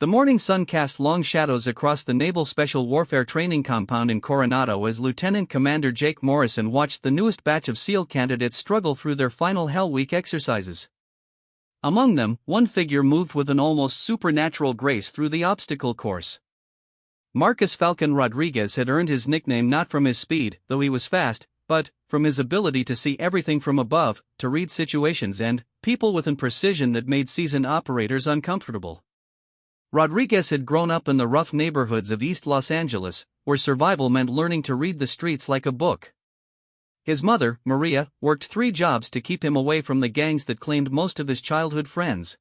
The morning sun cast long shadows across the Naval Special Warfare Training Compound in Coronado as Lieutenant Commander Jake Morrison watched the newest batch of SEAL candidates struggle through their final Hell Week exercises. Among them, one figure moved with an almost supernatural grace through the obstacle course. Marcus Falcon Rodriguez had earned his nickname not from his speed, though he was fast, but from his ability to see everything from above, to read situations and people with a precision that made seasoned operators uncomfortable. Rodriguez had grown up in the rough neighborhoods of East Los Angeles, where survival meant learning to read the streets like a book. His mother, Maria, worked 3 jobs to keep him away from the gangs that claimed most of his childhood friends.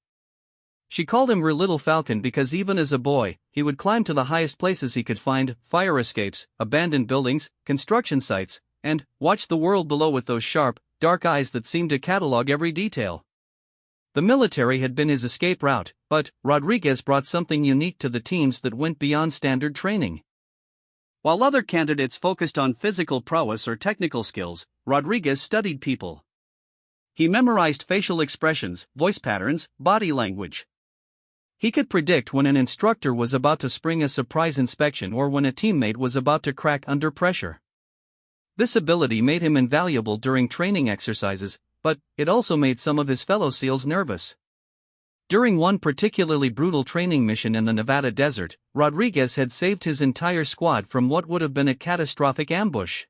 She called him her little Falcon because even as a boy, he would climb to the highest places he could find, fire escapes, abandoned buildings, construction sites, and watch the world below with those sharp, dark eyes that seemed to catalog every detail. The military had been his escape route, but Rodriguez brought something unique to the teams that went beyond standard training. While other candidates focused on physical prowess or technical skills, Rodriguez studied people. He memorized facial expressions, voice patterns, body language. He could predict when an instructor was about to spring a surprise inspection or when a teammate was about to crack under pressure. This ability made him invaluable during training exercises, but it also made some of his fellow SEALs nervous. During one particularly brutal training mission in the Nevada desert, Rodriguez had saved his entire squad from what would have been a catastrophic ambush.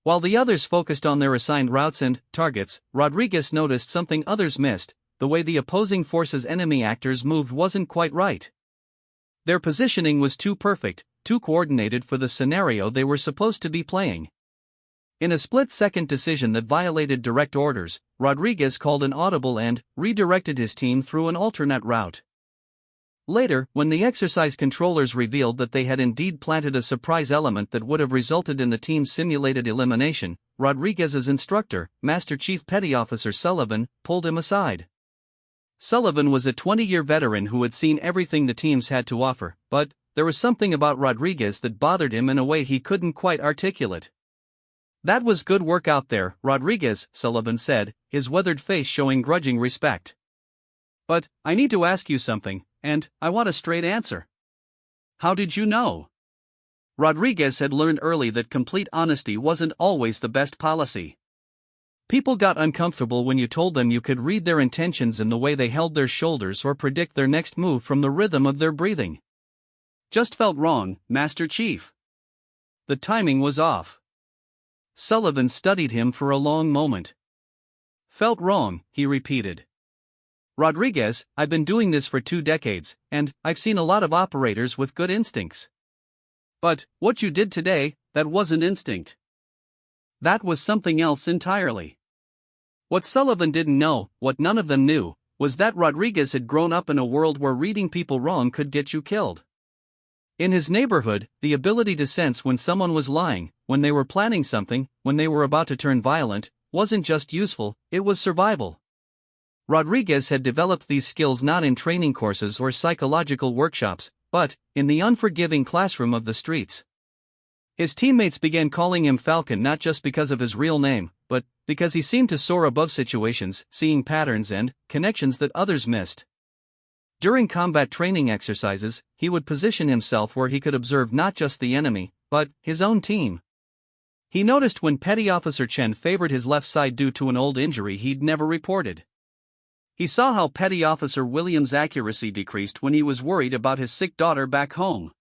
While the others focused on their assigned routes and targets, Rodriguez noticed something others missed: the way the opposing force's enemy actors moved wasn't quite right. Their positioning was too perfect, too coordinated for the scenario they were supposed to be playing. In a split-second decision that violated direct orders, Rodriguez called an audible and redirected his team through an alternate route. Later, when the exercise controllers revealed that they had indeed planted a surprise element that would have resulted in the team's simulated elimination, Rodriguez's instructor, Master Chief Petty Officer Sullivan, pulled him aside. Sullivan was a 20-year veteran who had seen everything the teams had to offer, but there was something about Rodriguez that bothered him in a way he couldn't quite articulate. "That was good work out there, Rodriguez," Sullivan said, his weathered face showing grudging respect. "But I need to ask you something, and I want a straight answer. How did you know?" Rodriguez had learned early that complete honesty wasn't always the best policy. People got uncomfortable when you told them you could read their intentions in the way they held their shoulders or predict their next move from the rhythm of their breathing. "Just felt wrong, Master Chief. The timing was off." Sullivan studied him for a long moment. "Felt wrong," he repeated. "Rodriguez, I've been doing this for 2 decades, and I've seen a lot of operators with good instincts. But what you did today, that wasn't instinct. That was something else entirely." What Sullivan didn't know, what none of them knew, was that Rodriguez had grown up in a world where reading people wrong could get you killed. In his neighborhood, the ability to sense when someone was lying, when they were planning something, when they were about to turn violent, wasn't just useful, it was survival. Rodriguez had developed these skills not in training courses or psychological workshops, but in the unforgiving classroom of the streets. His teammates began calling him Falcon not just because of his real name, but because he seemed to soar above situations, seeing patterns and connections that others missed. During combat training exercises, he would position himself where he could observe not just the enemy, but his own team. He noticed when Petty Officer Chen favored his left side due to an old injury he'd never reported. He saw how Petty Officer Williams' accuracy decreased when he was worried about his sick daughter back home.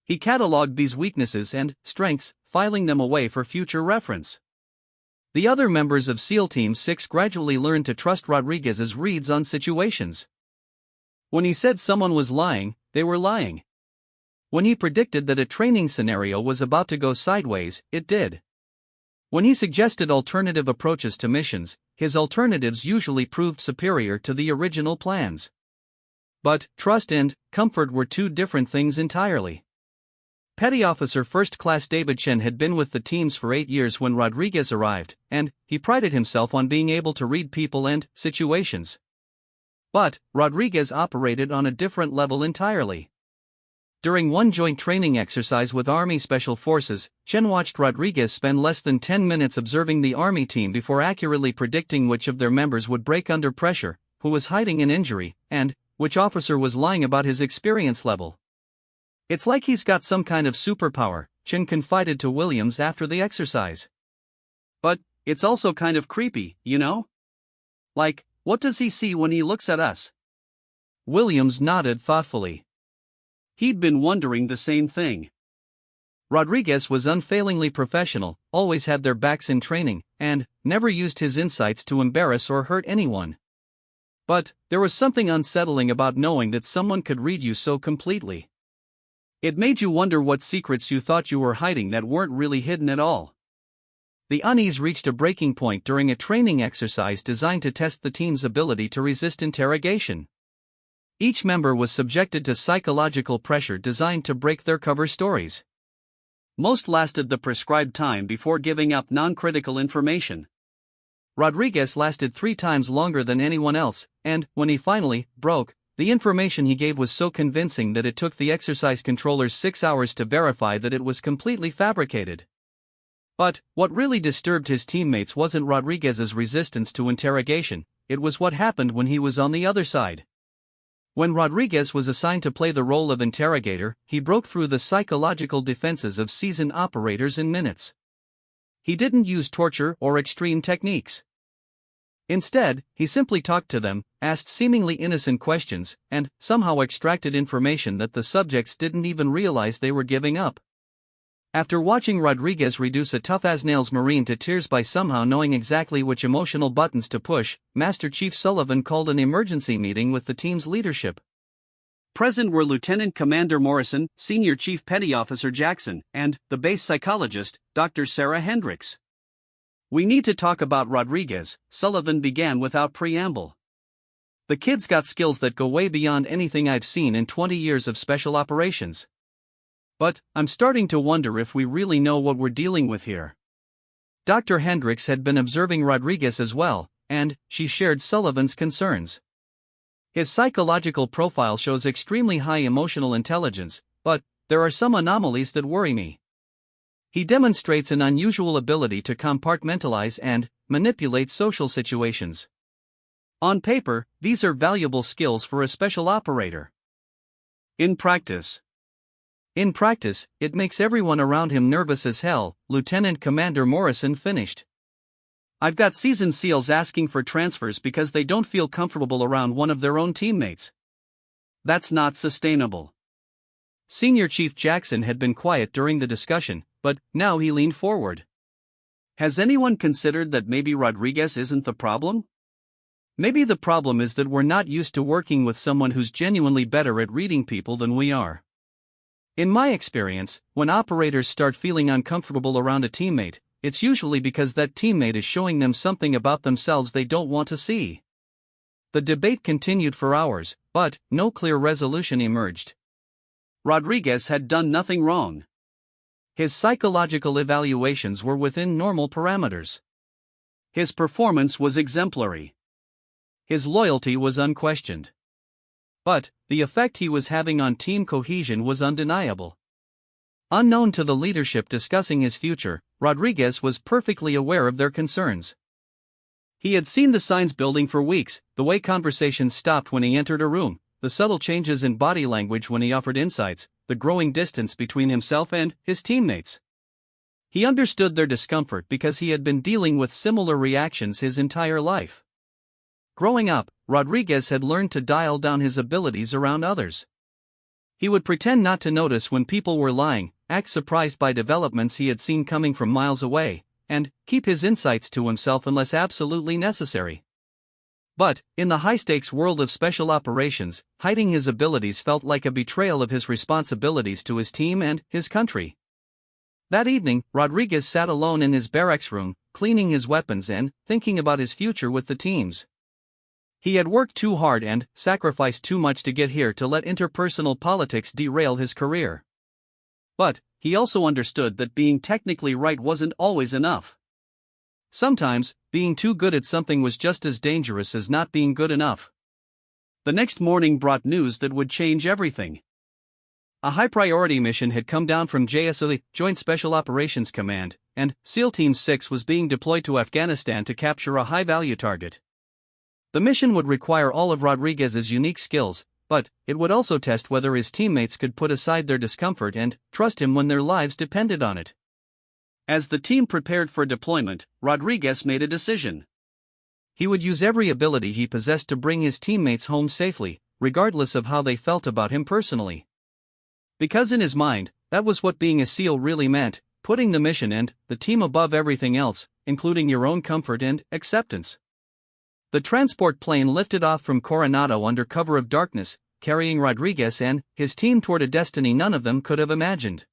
He cataloged these weaknesses and strengths, filing them away for future reference. The other members of SEAL Team 6 gradually learned to trust Rodriguez's reads on situations. When he said someone was lying, they were lying. When he predicted that a training scenario was about to go sideways, it did. When he suggested alternative approaches to missions, his alternatives usually proved superior to the original plans. But trust and comfort were 2 different things entirely. Petty Officer First Class David Chen had been with the teams for 8 years when Rodriguez arrived, and he prided himself on being able to read people and situations. But Rodriguez operated on a different level entirely. During one joint training exercise with Army Special Forces, Chen watched Rodriguez spend less than 10 minutes observing the Army team before accurately predicting which of their members would break under pressure, who was hiding an injury, and which officer was lying about his experience level. It's like he's got some kind of superpower, Chin confided to Williams after the exercise. But it's also kind of creepy, you know? Like, what does he see when he looks at us? Williams nodded thoughtfully. He'd been wondering the same thing. Rodriguez was unfailingly professional, always had their backs in training, and never used his insights to embarrass or hurt anyone. But there was something unsettling about knowing that someone could read you so completely. It made you wonder what secrets you thought you were hiding that weren't really hidden at all. The unease reached a breaking point during a training exercise designed to test the team's ability to resist interrogation. Each member was subjected to psychological pressure designed to break their cover stories. Most lasted the prescribed time before giving up non-critical information. Rodriguez lasted 3 times longer than anyone else, and, when he finally broke, the information he gave was so convincing that it took the exercise controllers 6 hours to verify that it was completely fabricated. But what really disturbed his teammates wasn't Rodriguez's resistance to interrogation, it was what happened when he was on the other side. When Rodriguez was assigned to play the role of interrogator, he broke through the psychological defenses of seasoned operators in minutes. He didn't use torture or extreme techniques. Instead, he simply talked to them, asked seemingly innocent questions, and somehow extracted information that the subjects didn't even realize they were giving up. After watching Rodriguez reduce a tough-as-nails Marine to tears by somehow knowing exactly which emotional buttons to push, Master Chief Sullivan called an emergency meeting with the team's leadership. Present were Lieutenant Commander Morrison, Senior Chief Petty Officer Jackson, and the base psychologist, Dr. Sarah Hendricks. "We need to talk about Rodriguez," Sullivan began without preamble. "The kid's got skills that go way beyond anything I've seen in 20 years of special operations. But I'm starting to wonder if we really know what we're dealing with here." Dr. Hendricks had been observing Rodriguez as well, and she shared Sullivan's concerns. "His psychological profile shows extremely high emotional intelligence, but there are some anomalies that worry me. He demonstrates an unusual ability to compartmentalize and manipulate social situations. On paper, these are valuable skills for a special operator. In practice, it makes everyone around him nervous as hell," Lieutenant Commander Morrison finished. "I've got seasoned SEALs asking for transfers because they don't feel comfortable around one of their own teammates. That's not sustainable." Senior Chief Jackson had been quiet during the discussion, but now he leaned forward. "Has anyone considered that maybe Rodriguez isn't the problem? Maybe the problem is that we're not used to working with someone who's genuinely better at reading people than we are. In my experience, when operators start feeling uncomfortable around a teammate, it's usually because that teammate is showing them something about themselves they don't want to see." The debate continued for hours, but no clear resolution emerged. Rodriguez had done nothing wrong. His psychological evaluations were within normal parameters. His performance was exemplary. His loyalty was unquestioned. But the effect he was having on team cohesion was undeniable. Unknown to the leadership discussing his future, Rodriguez was perfectly aware of their concerns. He had seen the signs building for weeks, the way conversations stopped when he entered a room, the subtle changes in body language when he offered insights, the growing distance between himself and his teammates. He understood their discomfort because he had been dealing with similar reactions his entire life. Growing up, Rodriguez had learned to dial down his abilities around others. He would pretend not to notice when people were lying, act surprised by developments he had seen coming from miles away, and keep his insights to himself unless absolutely necessary. But, in the high-stakes world of special operations, hiding his abilities felt like a betrayal of his responsibilities to his team and his country. That evening, Rodriguez sat alone in his barracks room, cleaning his weapons and thinking about his future with the teams. He had worked too hard and sacrificed too much to get here to let interpersonal politics derail his career. But he also understood that being technically right wasn't always enough. Sometimes, being too good at something was just as dangerous as not being good enough. The next morning brought news that would change everything. A high-priority mission had come down from JSOE, Joint Special Operations Command, and SEAL Team 6 was being deployed to Afghanistan to capture a high-value target. The mission would require all of Rodriguez's unique skills, but it would also test whether his teammates could put aside their discomfort and trust him when their lives depended on it. As the team prepared for deployment, Rodriguez made a decision. He would use every ability he possessed to bring his teammates home safely, regardless of how they felt about him personally. Because in his mind, that was what being a SEAL really meant, putting the mission and the team above everything else, including your own comfort and acceptance. The transport plane lifted off from Coronado under cover of darkness, carrying Rodriguez and his team toward a destiny none of them could have imagined.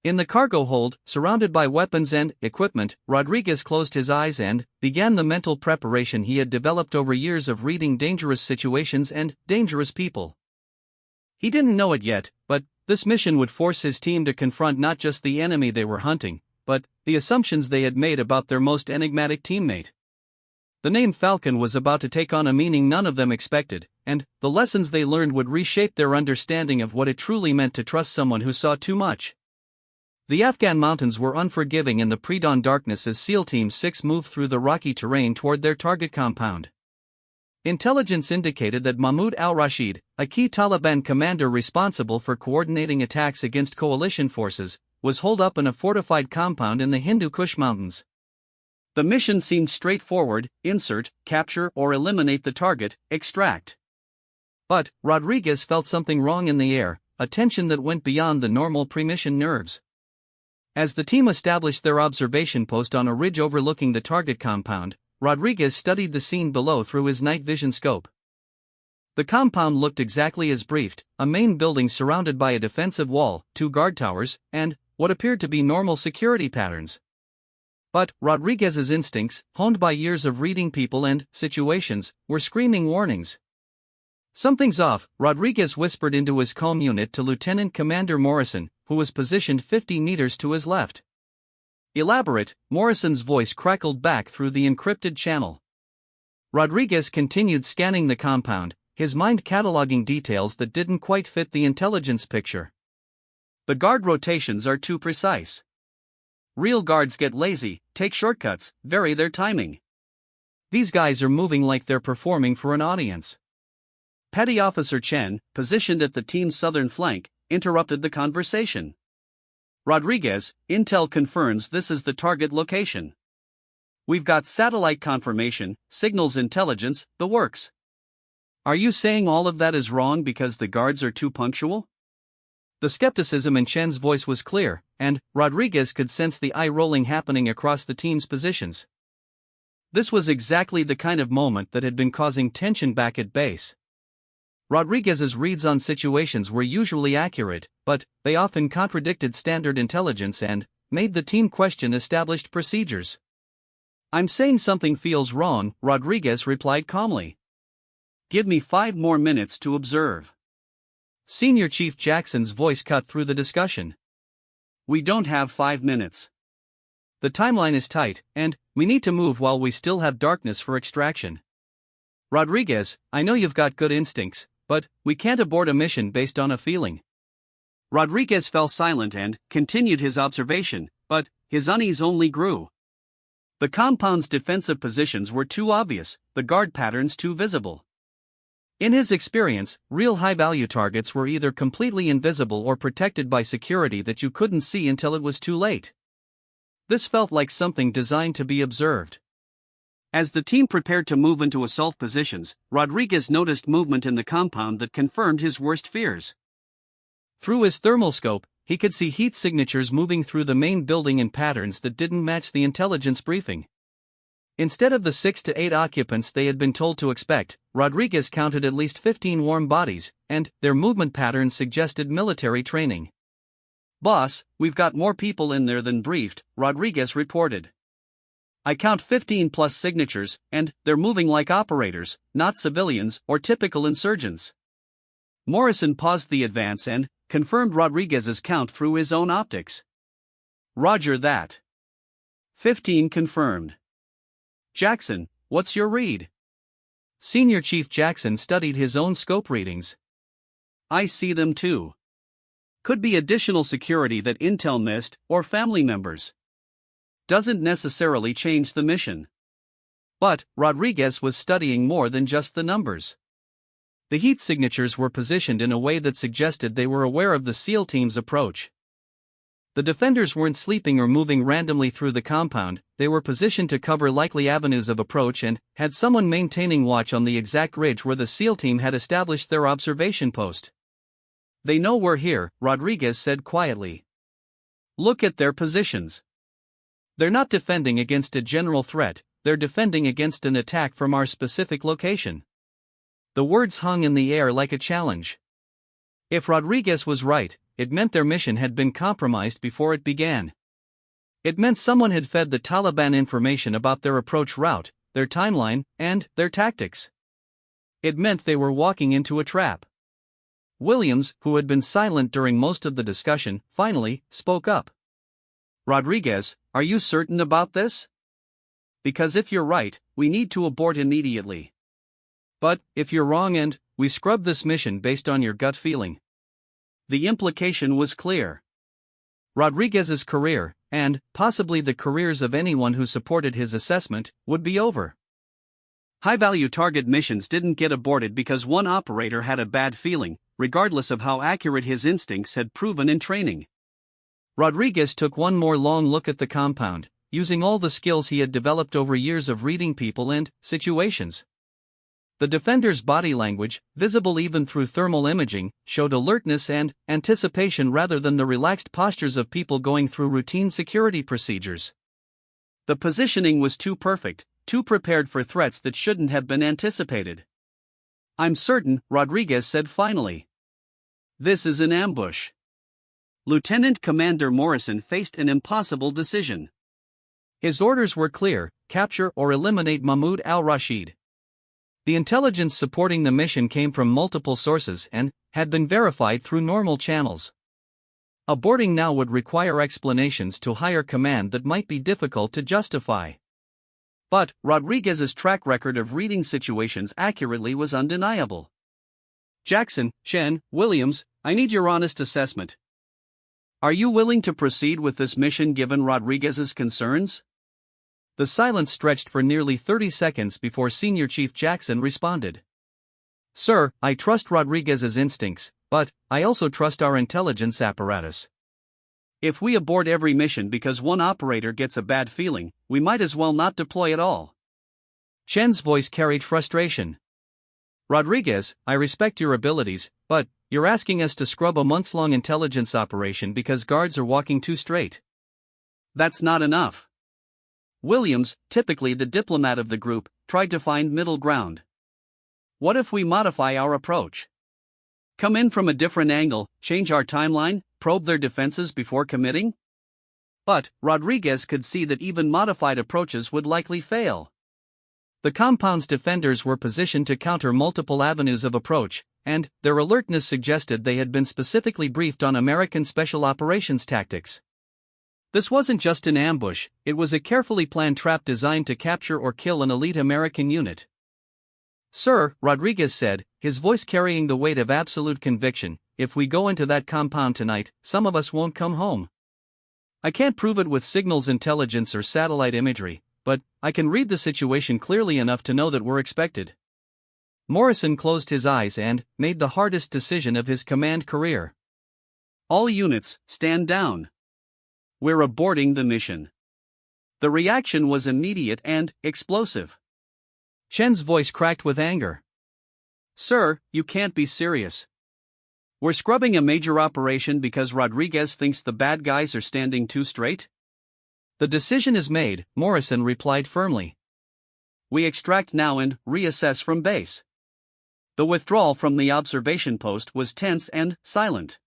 In the cargo hold, surrounded by weapons and equipment, Rodriguez closed his eyes and began the mental preparation he had developed over years of reading dangerous situations and dangerous people. He didn't know it yet, but this mission would force his team to confront not just the enemy they were hunting, but the assumptions they had made about their most enigmatic teammate. The name Falcon was about to take on a meaning none of them expected, and the lessons they learned would reshape their understanding of what it truly meant to trust someone who saw too much. The Afghan mountains were unforgiving in the pre-dawn darkness as SEAL Team 6 moved through the rocky terrain toward their target compound. Intelligence indicated that Mahmoud al-Rashid, a key Taliban commander responsible for coordinating attacks against coalition forces, was holed up in a fortified compound in the Hindu Kush Mountains. The mission seemed straightforward: insert, capture or eliminate the target, extract. But Rodriguez felt something wrong in the air, a tension that went beyond the normal pre-mission nerves. As the team established their observation post on a ridge overlooking the target compound, Rodriguez studied the scene below through his night vision scope. The compound looked exactly as briefed: a main building surrounded by a defensive wall, 2 guard towers, and what appeared to be normal security patterns. But Rodriguez's instincts, honed by years of reading people and situations, were screaming warnings. "Something's off," Rodriguez whispered into his comm unit to Lieutenant Commander Morrison, who was positioned 50 meters to his left. "Elaborate," Morrison's voice crackled back through the encrypted channel. Rodriguez continued scanning the compound, his mind cataloging details that didn't quite fit the intelligence picture. "The guard rotations are too precise. Real guards get lazy, take shortcuts, vary their timing. These guys are moving like they're performing for an audience." Petty Officer Chen, positioned at the team's southern flank, interrupted the conversation. "Rodriguez, intel confirms this is the target location. We've got satellite confirmation, signals intelligence, the works. Are you saying all of that is wrong because the guards are too punctual?" The skepticism in Chen's voice was clear, and Rodriguez could sense the eye-rolling happening across the team's positions. This was exactly the kind of moment that had been causing tension back at base. Rodriguez's reads on situations were usually accurate, but they often contradicted standard intelligence and made the team question established procedures. "I'm saying something feels wrong," Rodriguez replied calmly. "Give me 5 more minutes to observe." Senior Chief Jackson's voice cut through the discussion. "We don't have 5 minutes. The timeline is tight, and we need to move while we still have darkness for extraction. Rodriguez, I know you've got good instincts, but we can't abort a mission based on a feeling." Rodriguez fell silent and continued his observation, but his unease only grew. The compound's defensive positions were too obvious, the guard patterns too visible. In his experience, real high-value targets were either completely invisible or protected by security that you couldn't see until it was too late. This felt like something designed to be observed. As the team prepared to move into assault positions, Rodriguez noticed movement in the compound that confirmed his worst fears. Through his thermal scope, he could see heat signatures moving through the main building in patterns that didn't match the intelligence briefing. Instead of the 6 to 8 occupants they had been told to expect, Rodriguez counted at least 15 warm bodies, and their movement patterns suggested military training. "Boss, we've got more people in there than briefed," Rodriguez reported. "I count 15 plus signatures, and they're moving like operators, not civilians or typical insurgents." Morrison paused the advance and confirmed Rodriguez's count through his own optics. "Roger that. 15 confirmed. Jackson, what's your read?" Senior Chief Jackson studied his own scope readings. "I see them too. Could be additional security that intel missed, or family members. Doesn't necessarily change the mission." But Rodriguez was studying more than just the numbers. The heat signatures were positioned in a way that suggested they were aware of the SEAL team's approach. The defenders weren't sleeping or moving randomly through the compound, they were positioned to cover likely avenues of approach and had someone maintaining watch on the exact ridge where the SEAL team had established their observation post. "They know we're here," Rodriguez said quietly. "Look at their positions. They're not defending against a general threat, they're defending against an attack from our specific location." The words hung in the air like a challenge. If Rodriguez was right, it meant their mission had been compromised before it began. It meant someone had fed the Taliban information about their approach route, their timeline, and their tactics. It meant they were walking into a trap. Williams, who had been silent during most of the discussion, finally spoke up. "Rodriguez, are you certain about this? Because if you're right, we need to abort immediately. But if you're wrong and we scrub this mission based on your gut feeling." The implication was clear. Rodriguez's career, and possibly the careers of anyone who supported his assessment, would be over. High-value target missions didn't get aborted because one operator had a bad feeling, regardless of how accurate his instincts had proven in training. Rodriguez took one more long look at the compound, using all the skills he had developed over years of reading people and situations. The defender's body language, visible even through thermal imaging, showed alertness and anticipation rather than the relaxed postures of people going through routine security procedures. The positioning was too perfect, too prepared for threats that shouldn't have been anticipated. "I'm certain," Rodriguez said finally. "This is an ambush." Lieutenant Commander Morrison faced an impossible decision. His orders were clear: capture or eliminate Mahmoud al-Rashid. The intelligence supporting the mission came from multiple sources and had been verified through normal channels. Aborting now would require explanations to higher command that might be difficult to justify. But Rodriguez's track record of reading situations accurately was undeniable. "Jackson, Chen, Williams, I need your honest assessment. Are you willing to proceed with this mission given Rodriguez's concerns?" The silence stretched for nearly 30 seconds before Senior Chief Jackson responded. "Sir, I trust Rodriguez's instincts, but I also trust our intelligence apparatus. If we abort every mission because one operator gets a bad feeling, we might as well not deploy at all." Chen's voice carried frustration. "Rodriguez, I respect your abilities, but you're asking us to scrub a months-long intelligence operation because guards are walking too straight. That's not enough." Williams, typically the diplomat of the group, tried to find middle ground. "What if we modify our approach? Come in from a different angle, change our timeline, probe their defenses before committing?" But Rodriguez could see that even modified approaches would likely fail. The compound's defenders were positioned to counter multiple avenues of approach, and their alertness suggested they had been specifically briefed on American Special Operations tactics. This wasn't just an ambush, it was a carefully planned trap designed to capture or kill an elite American unit. "Sir," Rodriguez said, his voice carrying the weight of absolute conviction, "if we go into that compound tonight, some of us won't come home. I can't prove it with signals intelligence or satellite imagery, but I can read the situation clearly enough to know that we're expected." Morrison closed his eyes and made the hardest decision of his command career. "All units, stand down. We're aborting the mission." The reaction was immediate and explosive. Chen's voice cracked with anger. "Sir, you can't be serious. We're scrubbing a major operation because Rodriguez thinks the bad guys are standing too straight?" "The decision is made," Morrison replied firmly. "We extract now and reassess from base." The withdrawal from the observation post was tense and silent.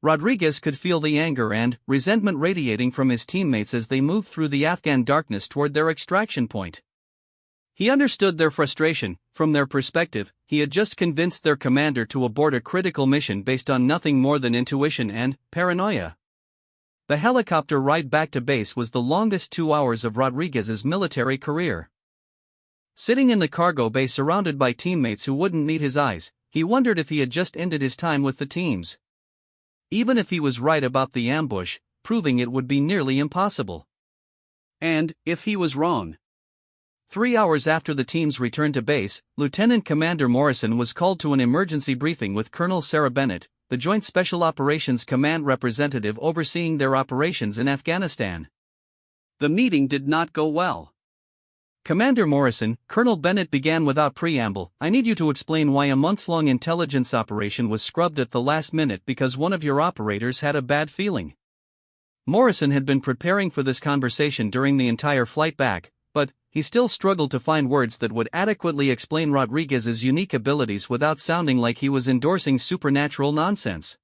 Rodriguez could feel the anger and resentment radiating from his teammates as they moved through the Afghan darkness toward their extraction point. He understood their frustration. From their perspective, he had just convinced their commander to abort a critical mission based on nothing more than intuition and paranoia. The helicopter ride back to base was the longest 2 hours of Rodriguez's military career. Sitting in the cargo bay surrounded by teammates who wouldn't meet his eyes, he wondered if he had just ended his time with the teams. Even if he was right about the ambush, proving it would be nearly impossible. And if he was wrong? 3 hours after the teams returned to base, Lieutenant Commander Morrison was called to an emergency briefing with Colonel Sarah Bennett, the Joint Special Operations Command representative overseeing their operations in Afghanistan. The meeting did not go well. Commander Morrison, Colonel Bennett began without preamble, "I need you to explain why a months-long intelligence operation was scrubbed at the last minute because one of your operators had a bad feeling." Morrison had been preparing for this conversation during the entire flight back, but he still struggled to find words that would adequately explain Rodriguez's unique abilities without sounding like he was endorsing supernatural nonsense.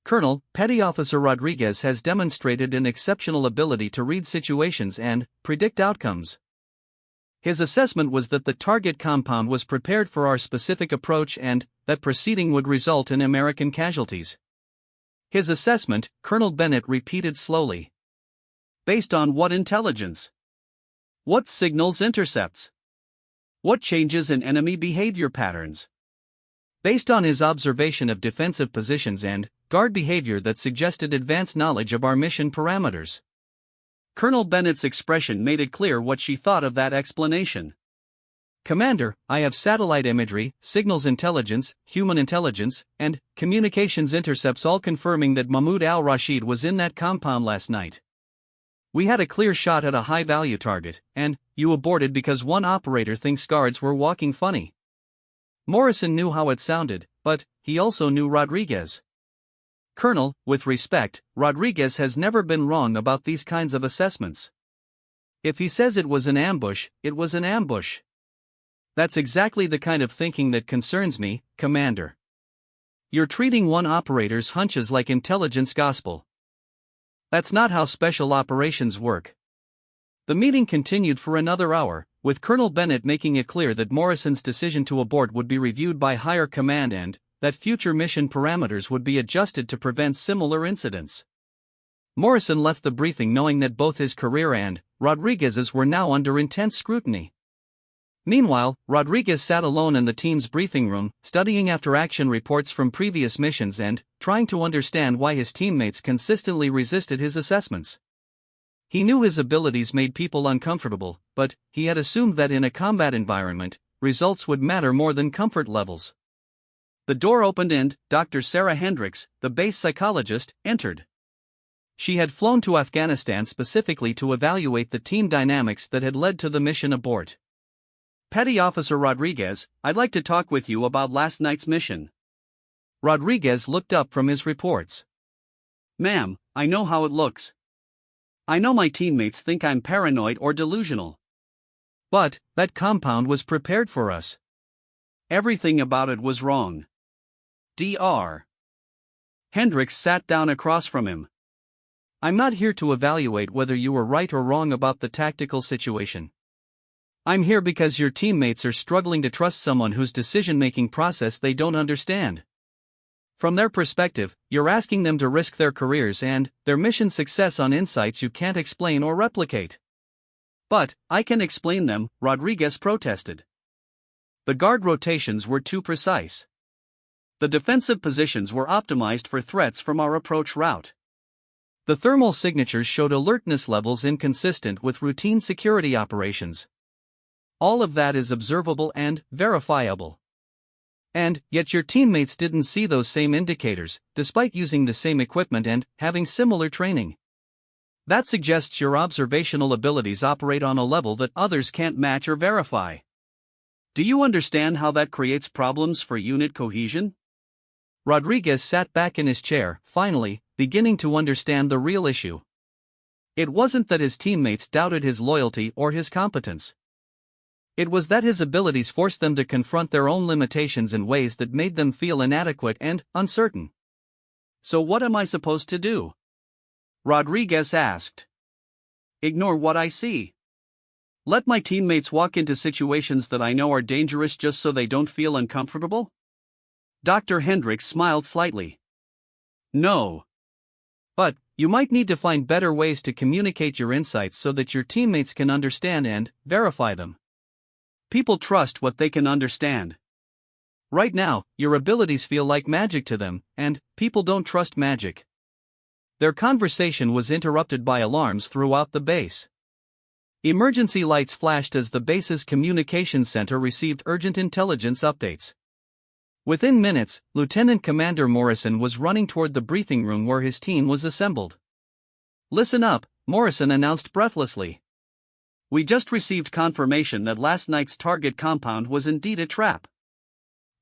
"Colonel, Petty Officer Rodriguez has demonstrated an exceptional ability to read situations and predict outcomes. His assessment was that the target compound was prepared for our specific approach and that proceeding would result in American casualties." His assessment, Colonel Bennett repeated slowly. "Based on what intelligence? What signals intercepts? What changes in enemy behavior patterns?" "Based on his observation of defensive positions and guard behavior that suggested advanced knowledge of our mission parameters." Colonel Bennett's expression made it clear what she thought of that explanation. "Commander, I have satellite imagery, signals intelligence, human intelligence, and communications intercepts all confirming that Mahmoud al-Rashid was in that compound last night. We had a clear shot at a high-value target, and you aborted because one operator thinks guards were walking funny." Morrison knew how it sounded, but he also knew Rodriguez. "Colonel, with respect, Rodriguez has never been wrong about these kinds of assessments. If he says it was an ambush, it was an ambush. That's exactly the kind of thinking that concerns me, Commander. You're treating one operator's hunches like intelligence gospel. That's not how special operations work." The meeting continued for another hour, with Colonel Bennett making it clear that Morrison's decision to abort would be reviewed by higher command and that future mission parameters would be adjusted to prevent similar incidents. Morrison left the briefing knowing that both his career and Rodriguez's were now under intense scrutiny. Meanwhile, Rodriguez sat alone in the team's briefing room, studying after-action reports from previous missions and trying to understand why his teammates consistently resisted his assessments. He knew his abilities made people uncomfortable, but he had assumed that in a combat environment, results would matter more than comfort levels. The door opened and Dr. Sarah Hendricks, the base psychologist, entered. She had flown to Afghanistan specifically to evaluate the team dynamics that had led to the mission abort. "Petty Officer Rodriguez, I'd like to talk with you about last night's mission." Rodriguez looked up from his reports. "Ma'am, I know how it looks. I know my teammates think I'm paranoid or delusional. But that compound was prepared for us. Everything about it was wrong." Dr. Hendricks sat down across from him. "I'm not here to evaluate whether you were right or wrong about the tactical situation. I'm here because your teammates are struggling to trust someone whose decision-making process they don't understand. From their perspective, you're asking them to risk their careers and their mission success on insights you can't explain or replicate." "But I can explain them," Rodriguez protested. "The guard rotations were too precise. The defensive positions were optimized for threats from our approach route. The thermal signatures showed alertness levels inconsistent with routine security operations. All of that is observable and verifiable. And yet your teammates didn't see those same indicators, despite using the same equipment and having similar training. That suggests your observational abilities operate on a level that others can't match or verify. Do you understand how that creates problems for unit cohesion?" Rodriguez sat back in his chair, finally, beginning to understand the real issue. It wasn't that his teammates doubted his loyalty or his competence. It was that his abilities forced them to confront their own limitations in ways that made them feel inadequate and uncertain. "So what am I supposed to do?" Rodriguez asked. "Ignore what I see? Let my teammates walk into situations that I know are dangerous just so they don't feel uncomfortable?" Dr. Hendricks smiled slightly. "No. But you might need to find better ways to communicate your insights so that your teammates can understand and verify them. People trust what they can understand. Right now, your abilities feel like magic to them, and people don't trust magic." Their conversation was interrupted by alarms throughout the base. Emergency lights flashed as the base's communications center received urgent intelligence updates. Within minutes, Lieutenant Commander Morrison was running toward the briefing room where his team was assembled. "Listen up," Morrison announced breathlessly. "We just received confirmation that last night's target compound was indeed a trap.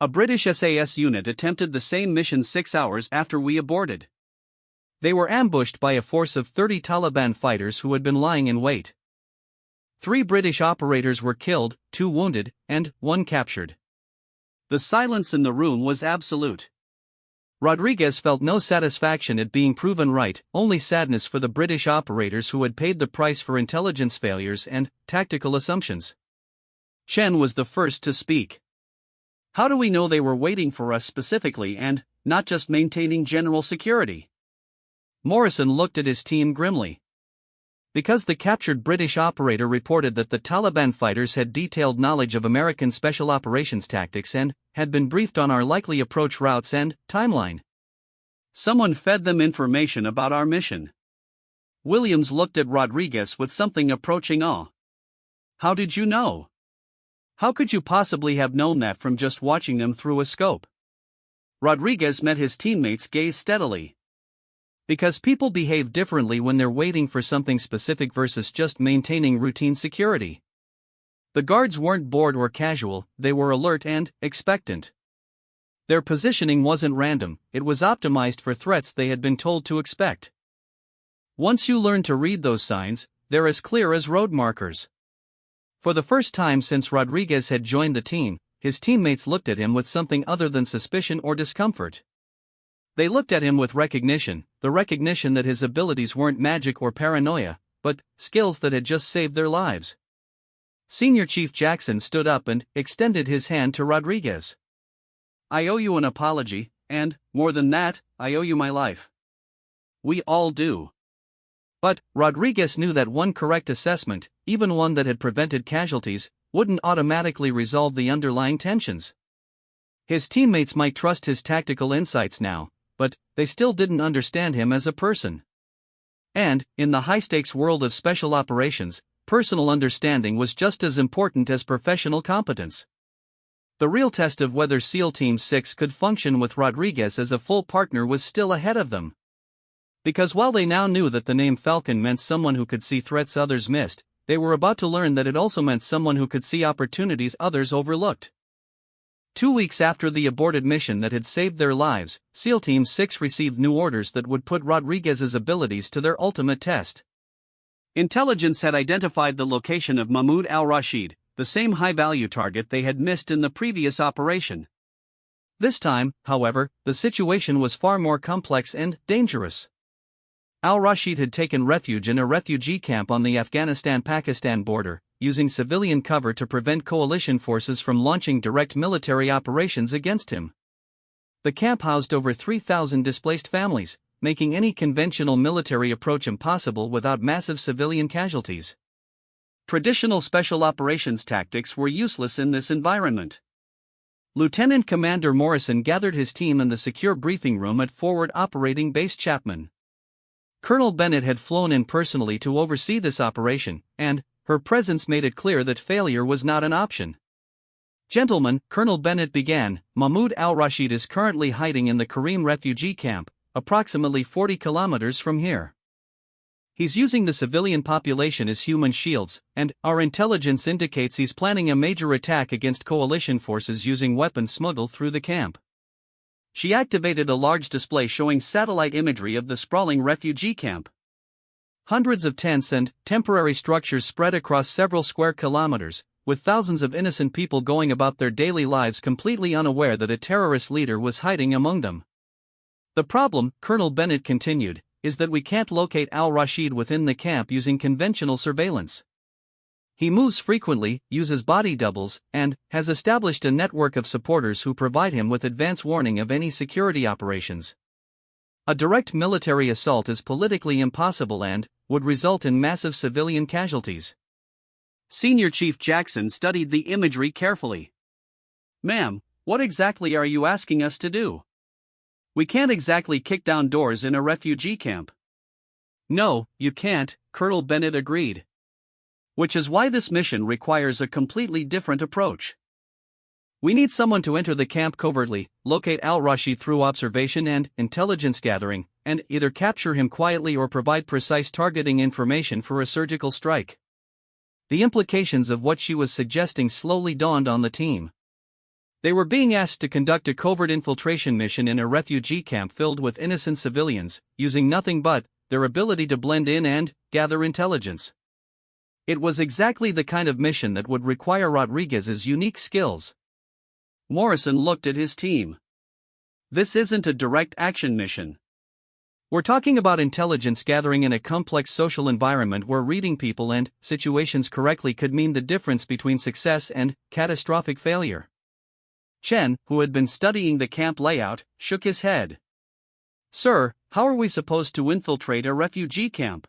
A British SAS unit attempted the same mission 6 hours after we aborted. They were ambushed by a force of 30 Taliban fighters who had been lying in wait. 3 British operators were killed, 2 wounded, and 1 captured." The silence in the room was absolute. Rodriguez felt no satisfaction at being proven right, only sadness for the British operators who had paid the price for intelligence failures and tactical assumptions. Chen was the first to speak. "How do we know they were waiting for us specifically and not just maintaining general security?" Morrison looked at his team grimly. "Because the captured British operator reported that the Taliban fighters had detailed knowledge of American special operations tactics and had been briefed on our likely approach routes and timeline. Someone fed them information about our mission." Williams looked at Rodriguez with something approaching awe. "How did you know? How could you possibly have known that from just watching them through a scope?" Rodriguez met his teammates' gaze steadily. "Because people behave differently when they're waiting for something specific versus just maintaining routine security. The guards weren't bored or casual, they were alert and expectant. Their positioning wasn't random, it was optimized for threats they had been told to expect. Once you learn to read those signs, they're as clear as road markers." For the first time since Rodriguez had joined the team, his teammates looked at him with something other than suspicion or discomfort. They looked at him with recognition, the recognition that his abilities weren't magic or paranoia, but skills that had just saved their lives. Senior Chief Jackson stood up and extended his hand to Rodriguez. "I owe you an apology, and, more than that, I owe you my life." "We all do." But Rodriguez knew that one correct assessment, even one that had prevented casualties, wouldn't automatically resolve the underlying tensions. His teammates might trust his tactical insights now, but they still didn't understand him as a person. And, in the high-stakes world of special operations, personal understanding was just as important as professional competence. The real test of whether SEAL Team 6 could function with Rodriguez as a full partner was still ahead of them. Because while they now knew that the name Falcon meant someone who could see threats others missed, they were about to learn that it also meant someone who could see opportunities others overlooked. 2 weeks after the aborted mission that had saved their lives, SEAL Team 6 received new orders that would put Rodriguez's abilities to their ultimate test. Intelligence had identified the location of Mahmoud al-Rashid, the same high-value target they had missed in the previous operation. This time, however, the situation was far more complex and dangerous. Al-Rashid had taken refuge in a refugee camp on the Afghanistan-Pakistan border, using civilian cover to prevent coalition forces from launching direct military operations against him. The camp housed over 3,000 displaced families, making any conventional military approach impossible without massive civilian casualties. Traditional special operations tactics were useless in this environment. Lieutenant Commander Morrison gathered his team in the secure briefing room at Forward Operating Base Chapman. Colonel Bennett had flown in personally to oversee this operation, and her presence made it clear that failure was not an option. "Gentlemen," Colonel Bennett began, "Mahmoud al-Rashid is currently hiding in the Kareem refugee camp, approximately 40 kilometers from here. He's using the civilian population as human shields, and our intelligence indicates he's planning a major attack against coalition forces using weapons smuggled through the camp." She activated a large display showing satellite imagery of the sprawling refugee camp. Hundreds of tents and temporary structures spread across several square kilometers, with thousands of innocent people going about their daily lives completely unaware that a terrorist leader was hiding among them. "The problem," Colonel Bennett continued, "is that we can't locate al-Rashid within the camp using conventional surveillance. He moves frequently, uses body doubles, and has established a network of supporters who provide him with advance warning of any security operations. A direct military assault is politically impossible and would result in massive civilian casualties." Senior Chief Jackson studied the imagery carefully. "Ma'am, what exactly are you asking us to do? We can't exactly kick down doors in a refugee camp." "No, you can't," Colonel Bennett agreed. Which is why this mission requires a completely different approach. We need someone to enter the camp covertly, locate al-Rashid through observation and intelligence gathering, and either capture him quietly or provide precise targeting information for a surgical strike. The implications of what she was suggesting slowly dawned on the team. They were being asked to conduct a covert infiltration mission in a refugee camp filled with innocent civilians, using nothing but their ability to blend in and gather intelligence. It was exactly the kind of mission that would require Rodriguez's unique skills. Morrison looked at his team. This isn't a direct action mission. We're talking about intelligence gathering in a complex social environment where reading people and situations correctly could mean the difference between success and catastrophic failure. Chen, who had been studying the camp layout, shook his head. Sir, how are we supposed to infiltrate a refugee camp?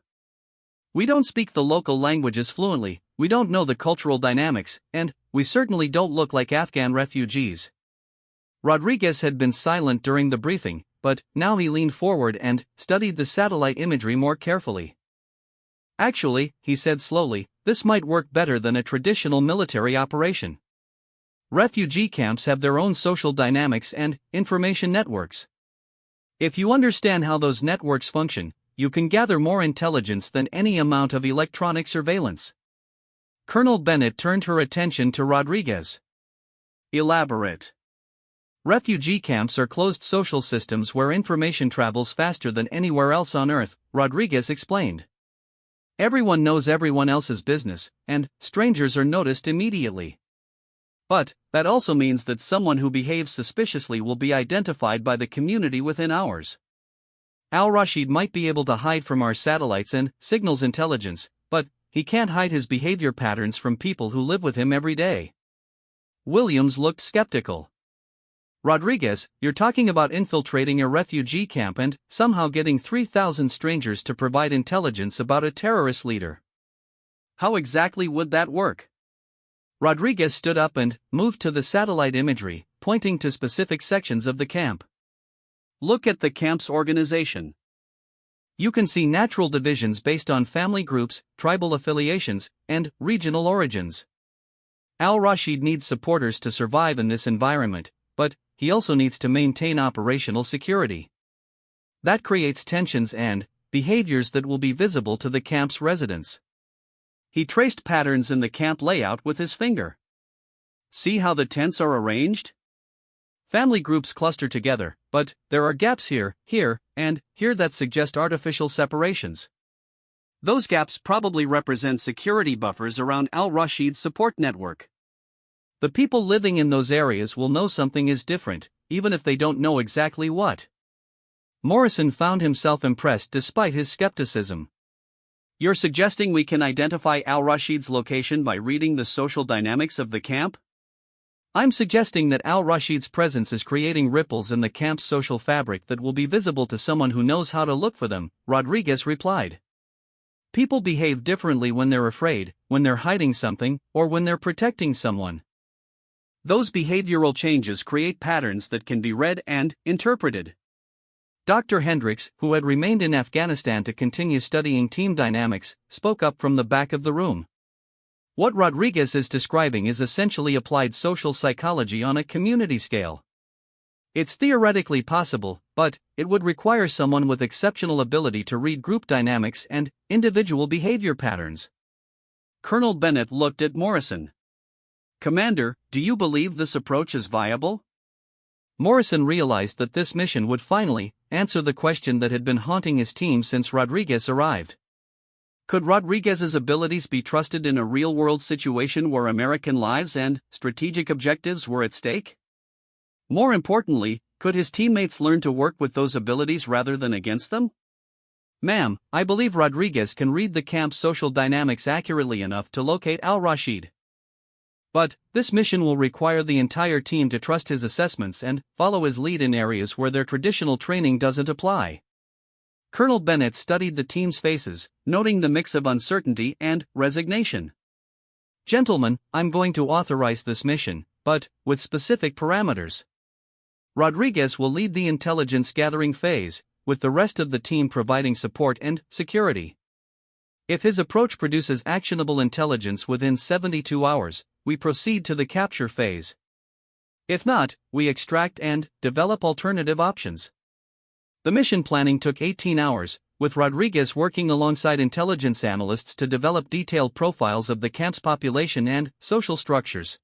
We don't speak the local languages fluently, we don't know the cultural dynamics, and we certainly don't look like Afghan refugees. Rodriguez had been silent during the briefing, but now he leaned forward and studied the satellite imagery more carefully. Actually, he said slowly, this might work better than a traditional military operation. Refugee camps have their own social dynamics and information networks. If you understand how those networks function, you can gather more intelligence than any amount of electronic surveillance. Colonel Bennett turned her attention to Rodriguez. Elaborate. Refugee camps are closed social systems where information travels faster than anywhere else on Earth, Rodriguez explained. Everyone knows everyone else's business, and strangers are noticed immediately. But that also means that someone who behaves suspiciously will be identified by the community within hours. Al-Rashid might be able to hide from our satellites and signals intelligence, but he can't hide his behavior patterns from people who live with him every day. Williams looked skeptical. Rodriguez, you're talking about infiltrating a refugee camp and somehow getting 3,000 strangers to provide intelligence about a terrorist leader. How exactly would that work? Rodriguez stood up and moved to the satellite imagery, pointing to specific sections of the camp. Look at the camp's organization. You can see natural divisions based on family groups, tribal affiliations, and regional origins. Al-Rashid needs supporters to survive in this environment, but he also needs to maintain operational security. That creates tensions and behaviors that will be visible to the camp's residents. He traced patterns in the camp layout with his finger. See how the tents are arranged? Family groups cluster together, but there are gaps here, and here that suggest artificial separations. Those gaps probably represent security buffers around al-Rashid's support network. The people living in those areas will know something is different, even if they don't know exactly what. Morrison found himself impressed despite his skepticism. You're suggesting we can identify al-Rashid's location by reading the social dynamics of the camp? I'm suggesting that al-Rashid's presence is creating ripples in the camp's social fabric that will be visible to someone who knows how to look for them, Rodriguez replied. People behave differently when they're afraid, when they're hiding something, or when they're protecting someone. Those behavioral changes create patterns that can be read and interpreted. Dr. Hendricks, who had remained in Afghanistan to continue studying team dynamics, spoke up from the back of the room. What Rodriguez is describing is essentially applied social psychology on a community scale. It's theoretically possible, but it would require someone with exceptional ability to read group dynamics and individual behavior patterns. Colonel Bennett looked at Morrison. Commander, do you believe this approach is viable? Morrison realized that this mission would finally answer the question that had been haunting his team since Rodriguez arrived. Could Rodriguez's abilities be trusted in a real-world situation where American lives and strategic objectives were at stake? More importantly, could his teammates learn to work with those abilities rather than against them? Ma'am, I believe Rodriguez can read the camp's social dynamics accurately enough to locate al-Rashid. But this mission will require the entire team to trust his assessments and follow his lead in areas where their traditional training doesn't apply. Colonel Bennett studied the team's faces, noting the mix of uncertainty and resignation. Gentlemen, I'm going to authorize this mission, but with specific parameters. Rodriguez will lead the intelligence gathering phase, with the rest of the team providing support and security. If his approach produces actionable intelligence within 72 hours, we proceed to the capture phase. If not, we extract and develop alternative options. The mission planning took 18 hours, with Rodriguez working alongside intelligence analysts to develop detailed profiles of the camp's population and social structures.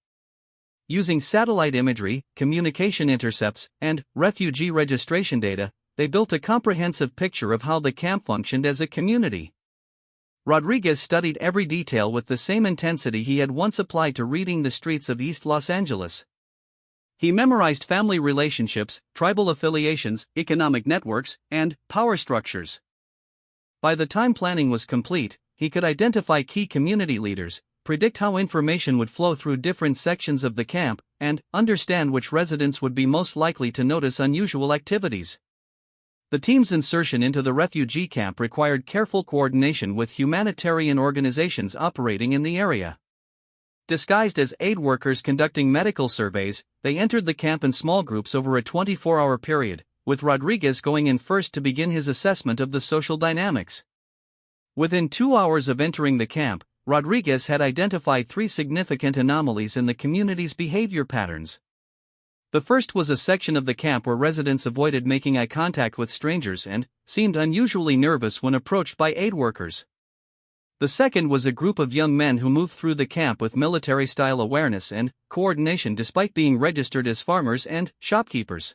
Using satellite imagery, communication intercepts, and refugee registration data, they built a comprehensive picture of how the camp functioned as a community. Rodriguez studied every detail with the same intensity he had once applied to reading the streets of East Los Angeles. He memorized family relationships, tribal affiliations, economic networks, and power structures. By the time planning was complete, he could identify key community leaders, predict how information would flow through different sections of the camp, and understand which residents would be most likely to notice unusual activities. The team's insertion into the refugee camp required careful coordination with humanitarian organizations operating in the area. Disguised as aid workers conducting medical surveys, they entered the camp in small groups over a 24-hour period, with Rodriguez going in first to begin his assessment of the social dynamics. Within 2 hours of entering the camp, Rodriguez had identified 3 significant anomalies in the community's behavior patterns. The first was a section of the camp where residents avoided making eye contact with strangers and seemed unusually nervous when approached by aid workers. The second was a group of young men who moved through the camp with military-style awareness and coordination despite being registered as farmers and shopkeepers.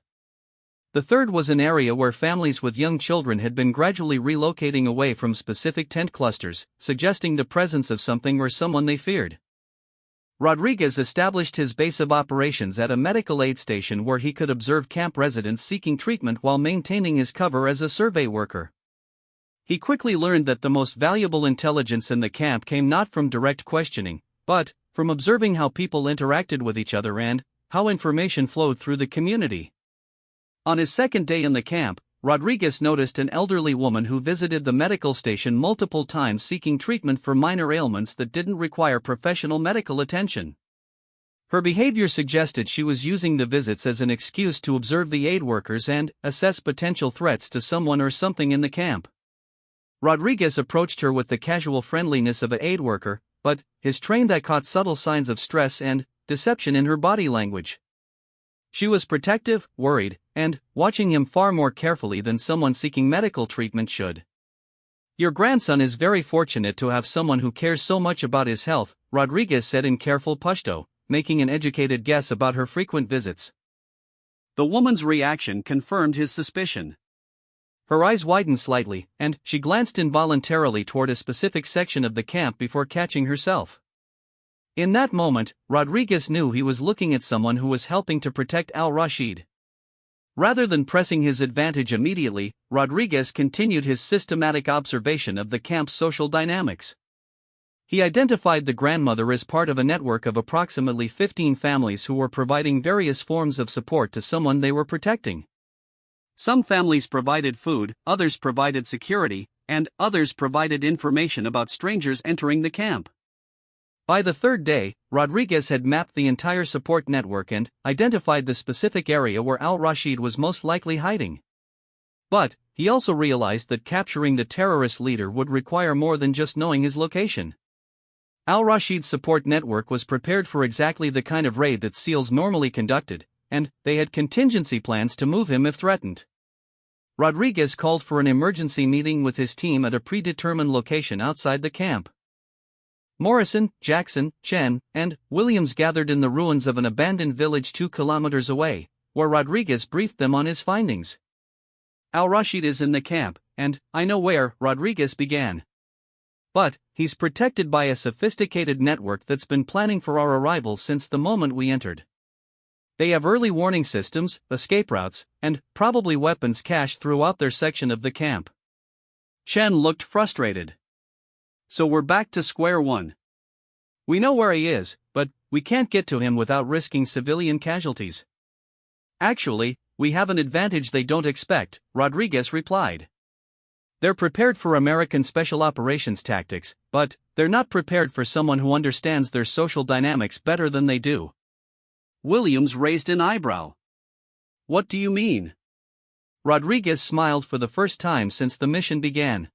The third was an area where families with young children had been gradually relocating away from specific tent clusters, suggesting the presence of something or someone they feared. Rodriguez established his base of operations at a medical aid station where he could observe camp residents seeking treatment while maintaining his cover as a survey worker. He quickly learned that the most valuable intelligence in the camp came not from direct questioning, but from observing how people interacted with each other and how information flowed through the community. On his second day in the camp, Rodriguez noticed an elderly woman who visited the medical station multiple times seeking treatment for minor ailments that didn't require professional medical attention. Her behavior suggested she was using the visits as an excuse to observe the aid workers and assess potential threats to someone or something in the camp. Rodriguez approached her with the casual friendliness of an aid worker, but his trained eye caught subtle signs of stress and deception in her body language. She was protective, worried, and watching him far more carefully than someone seeking medical treatment should. "Your grandson is very fortunate to have someone who cares so much about his health," Rodriguez said in careful Pashto, making an educated guess about her frequent visits. The woman's reaction confirmed his suspicion. Her eyes widened slightly, and she glanced involuntarily toward a specific section of the camp before catching herself. In that moment, Rodriguez knew he was looking at someone who was helping to protect al-Rashid. Rather than pressing his advantage immediately, Rodriguez continued his systematic observation of the camp's social dynamics. He identified the grandmother as part of a network of approximately 15 families who were providing various forms of support to someone they were protecting. Some families provided food, others provided security, and others provided information about strangers entering the camp. By the third day, Rodriguez had mapped the entire support network and identified the specific area where al-Rashid was most likely hiding. But he also realized that capturing the terrorist leader would require more than just knowing his location. Al-Rashid's support network was prepared for exactly the kind of raid that SEALs normally conducted, and they had contingency plans to move him if threatened. Rodriguez called for an emergency meeting with his team at a predetermined location outside the camp. Morrison, Jackson, Chen, and Williams gathered in the ruins of an abandoned village 2 kilometers away, where Rodriguez briefed them on his findings. "Al-Rashid is in the camp, and I know where," Rodriguez began. "But he's protected by a sophisticated network that's been planning for our arrival since the moment we entered. They have early warning systems, escape routes, and probably weapons cached throughout their section of the camp." Chen looked frustrated. "So we're back to square one. We know where he is, but we can't get to him without risking civilian casualties." "Actually, we have an advantage they don't expect," Rodriguez replied. "They're prepared for American special operations tactics, but they're not prepared for someone who understands their social dynamics better than they do." Williams raised an eyebrow. "What do you mean?" Rodriguez smiled for the first time since the mission began.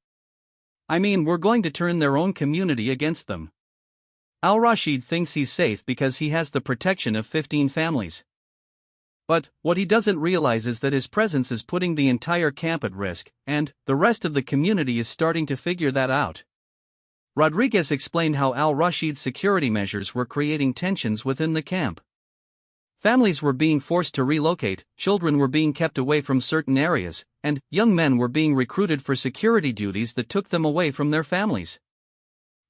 I mean, we're going to turn their own community against them. Al-Rashid thinks he's safe because he has the protection of 15 families. But what he doesn't realize is that his presence is putting the entire camp at risk, and the rest of the community is starting to figure that out. Rodriguez explained how al-Rashid's security measures were creating tensions within the camp. Families were being forced to relocate, children were being kept away from certain areas, and young men were being recruited for security duties that took them away from their families.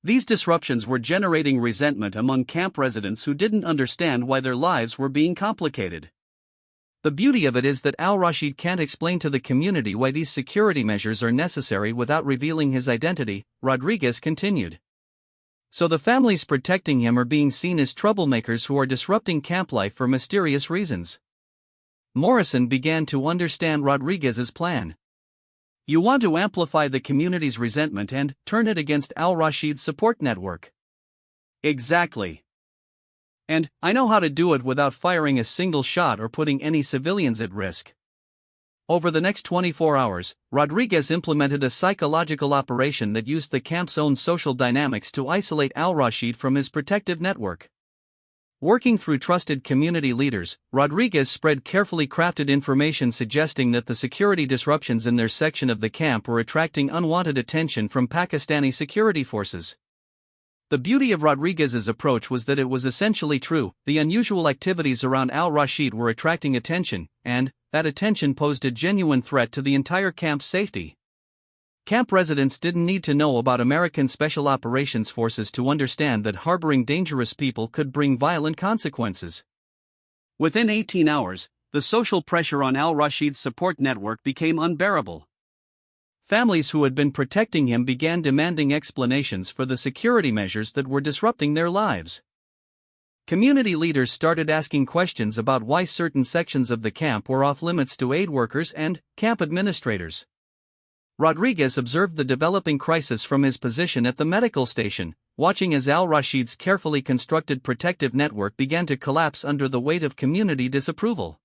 These disruptions were generating resentment among camp residents who didn't understand why their lives were being complicated. The beauty of it is that al-Rashid can't explain to the community why these security measures are necessary without revealing his identity, Rodriguez continued. So the families protecting him are being seen as troublemakers who are disrupting camp life for mysterious reasons. Morrison began to understand Rodriguez's plan. You want to amplify the community's resentment and turn it against al-Rashid's support network. Exactly. And I know how to do it without firing a single shot or putting any civilians at risk. Over the next 24 hours, Rodriguez implemented a psychological operation that used the camp's own social dynamics to isolate al-Rashid from his protective network. Working through trusted community leaders, Rodriguez spread carefully crafted information suggesting that the security disruptions in their section of the camp were attracting unwanted attention from Pakistani security forces. The beauty of Rodriguez's approach was that it was essentially true. The unusual activities around al-Rashid were attracting attention, and that attention posed a genuine threat to the entire camp's safety. Camp residents didn't need to know about American Special Operations Forces to understand that harboring dangerous people could bring violent consequences. Within 18 hours, the social pressure on al-Rashid's support network became unbearable. Families who had been protecting him began demanding explanations for the security measures that were disrupting their lives. Community leaders started asking questions about why certain sections of the camp were off-limits to aid workers and camp administrators. Rodriguez observed the developing crisis from his position at the medical station, watching as al-Rashid's carefully constructed protective network began to collapse under the weight of community disapproval.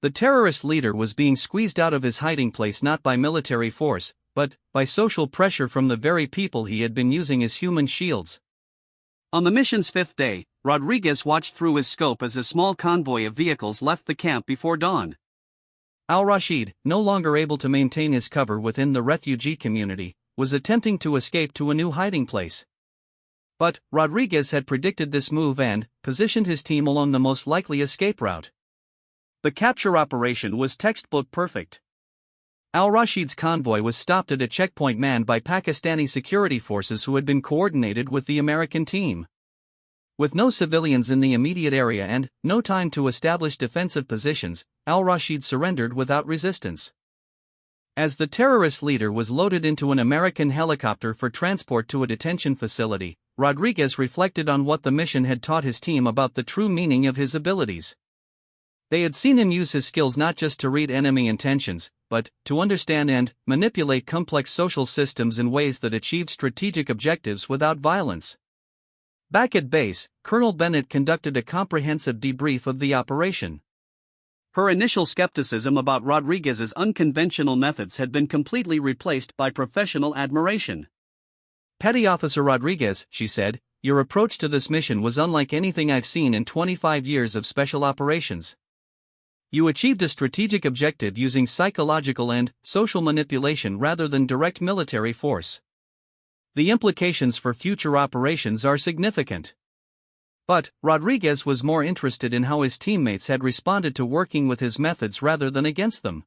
The terrorist leader was being squeezed out of his hiding place not by military force, but by social pressure from the very people he had been using as human shields. On the mission's fifth day, Rodriguez watched through his scope as a small convoy of vehicles left the camp before dawn. Al-Rashid, no longer able to maintain his cover within the refugee community, was attempting to escape to a new hiding place. But Rodriguez had predicted this move and positioned his team along the most likely escape route. The capture operation was textbook perfect. Al-Rashid's convoy was stopped at a checkpoint manned by Pakistani security forces who had been coordinated with the American team. With no civilians in the immediate area and no time to establish defensive positions, al-Rashid surrendered without resistance. As the terrorist leader was loaded into an American helicopter for transport to a detention facility, Rodriguez reflected on what the mission had taught his team about the true meaning of his abilities. They had seen him use his skills not just to read enemy intentions, but to understand and manipulate complex social systems in ways that achieved strategic objectives without violence. Back at base, Colonel Bennett conducted a comprehensive debrief of the operation. Her initial skepticism about Rodriguez's unconventional methods had been completely replaced by professional admiration. "Petty Officer Rodriguez," she said, "your approach to this mission was unlike anything I've seen in 25 years of special operations. You achieved a strategic objective using psychological and social manipulation rather than direct military force. The implications for future operations are significant." But Rodriguez was more interested in how his teammates had responded to working with his methods rather than against them.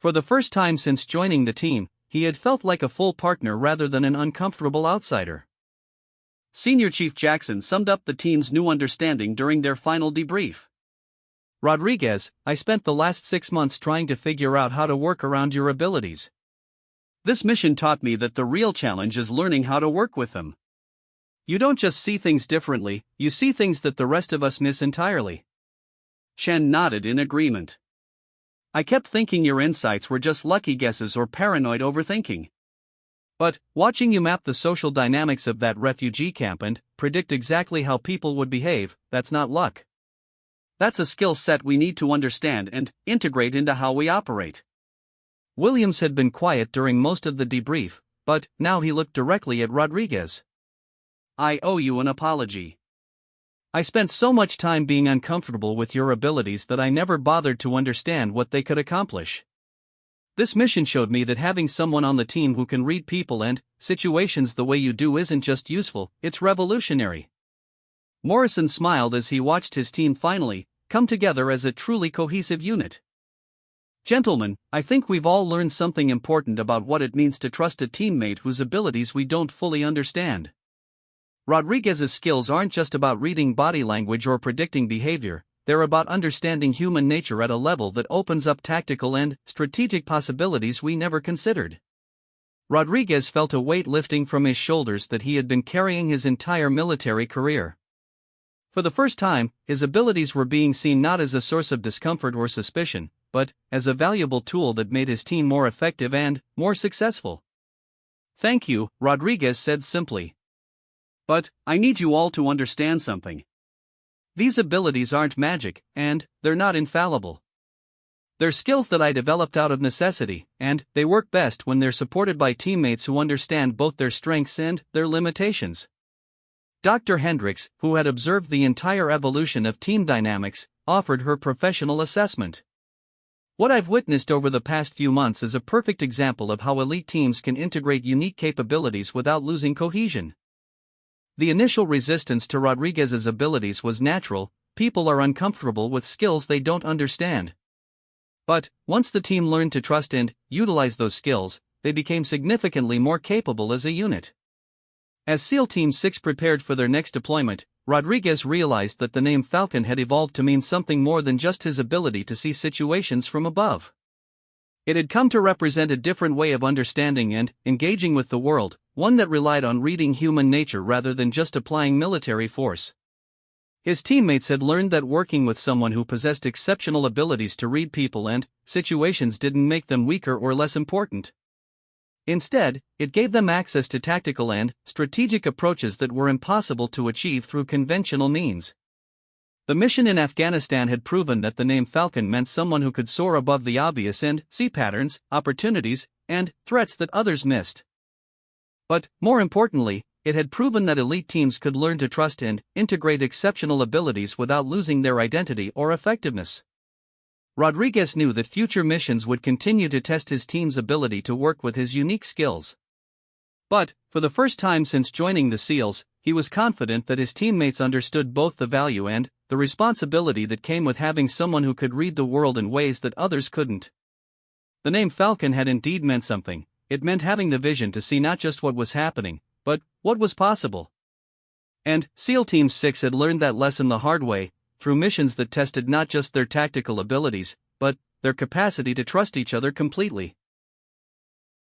For the first time since joining the team, he had felt like a full partner rather than an uncomfortable outsider. Senior Chief Jackson summed up the team's new understanding during their final debrief. "Rodriguez, I spent the last 6 months trying to figure out how to work around your abilities. This mission taught me that the real challenge is learning how to work with them. You don't just see things differently, you see things that the rest of us miss entirely." Shen nodded in agreement. "I kept thinking your insights were just lucky guesses or paranoid overthinking. But watching you map the social dynamics of that refugee camp and predict exactly how people would behave, that's not luck. That's a skill set we need to understand and integrate into how we operate." Williams had been quiet during most of the debrief, but now he looked directly at Rodriguez. "I owe you an apology. I spent so much time being uncomfortable with your abilities that I never bothered to understand what they could accomplish. This mission showed me that having someone on the team who can read people and situations the way you do isn't just useful, it's revolutionary." Morrison smiled as he watched his team finally come together as a truly cohesive unit. "Gentlemen, I think we've all learned something important about what it means to trust a teammate whose abilities we don't fully understand. Rodriguez's skills aren't just about reading body language or predicting behavior, they're about understanding human nature at a level that opens up tactical and strategic possibilities we never considered." Rodriguez felt a weight lifting from his shoulders that he had been carrying his entire military career. For the first time, his abilities were being seen not as a source of discomfort or suspicion, but as a valuable tool that made his team more effective and more successful. "Thank you," Rodriguez said simply. "But I need you all to understand something. These abilities aren't magic, and they're not infallible. They're skills that I developed out of necessity, and they work best when they're supported by teammates who understand both their strengths and their limitations." Dr. Hendricks, who had observed the entire evolution of team dynamics, offered her professional assessment. "What I've witnessed over the past few months is a perfect example of how elite teams can integrate unique capabilities without losing cohesion. The initial resistance to Rodriguez's abilities was natural. People are uncomfortable with skills they don't understand. But once the team learned to trust and utilize those skills, they became significantly more capable as a unit." As SEAL Team 6 prepared for their next deployment, Rodriguez realized that the name Falcon had evolved to mean something more than just his ability to see situations from above. It had come to represent a different way of understanding and engaging with the world, one that relied on reading human nature rather than just applying military force. His teammates had learned that working with someone who possessed exceptional abilities to read people and situations didn't make them weaker or less important. Instead, it gave them access to tactical and strategic approaches that were impossible to achieve through conventional means. The mission in Afghanistan had proven that the name Falcon meant someone who could soar above the obvious and see patterns, opportunities, and threats that others missed. But, more importantly, it had proven that elite teams could learn to trust and integrate exceptional abilities without losing their identity or effectiveness. Rodriguez knew that future missions would continue to test his team's ability to work with his unique skills. But, for the first time since joining the SEALs, he was confident that his teammates understood both the value and the responsibility that came with having someone who could read the world in ways that others couldn't. The name Falcon had indeed meant something. It meant having the vision to see not just what was happening, but what was possible. And SEAL Team 6 had learned that lesson the hard way, through missions that tested not just their tactical abilities, but their capacity to trust each other completely.